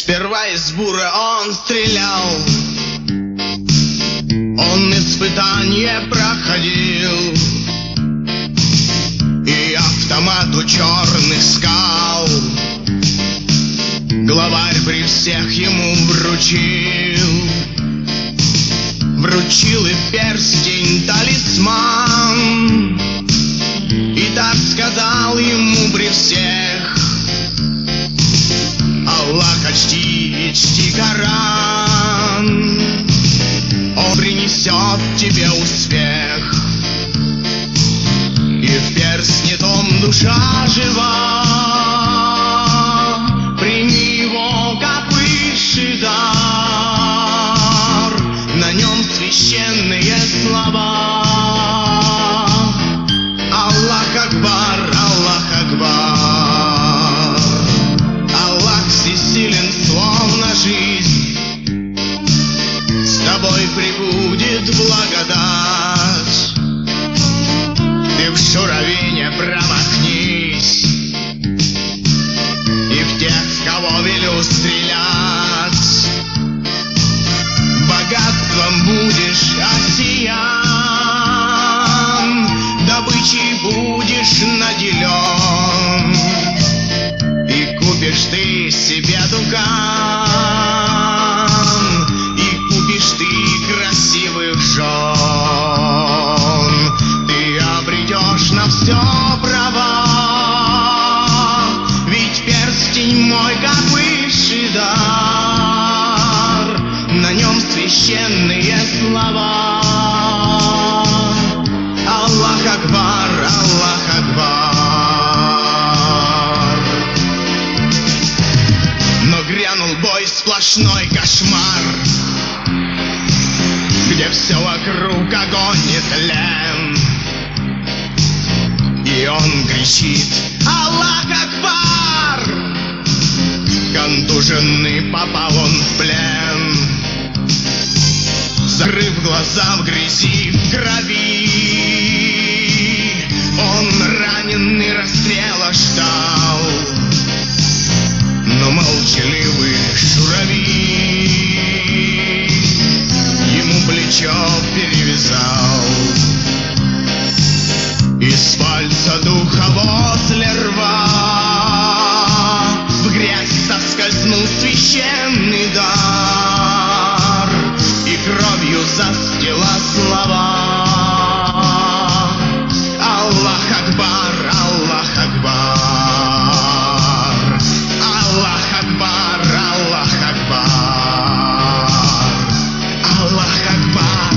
Сперва из бура он стрелял, он испытание проходил, и автомат у черных скал главарь при всех ему вручил. Вручил и перстень талисман, и так сказал ему при всех: Аллах чти и чти Коран, он принесет тебе успех. И в перстне том душа жива, прими его как высший дар, на нем священные слова. Аллах Акбар, Аллах Акбар, Аллах всесилен, словно жизнь, с тобой пребудет благодать. Ты в шураве не промахнись, и в тех, кого велю стрелять, богатством будешь осиян, добычей будешь наделен, и купишь ты себе дуган, и купишь ты красивых жен. Ты обретешь на все права, ведь перстень мой как высший дар, на нем священные слова. Аллах Акбар, Аллах Акбар. Но грянул бой, сплошной кошмар, где все вокруг огонь и тлен, и он кричит: Аллах Акбар! Контуженный попал он в плен, закрыв глаза в грязи, в крови. Он раненый расстрела ждал, но молчаливый шурави ему плечо перевязал. Из пальца духа возле рва в грязь соскользнул священный дар, и кровью застила слова. Аллах Акбар, Аллах Акбар, Аллах Акбар, Аллах Акбар, Аллах Акбар,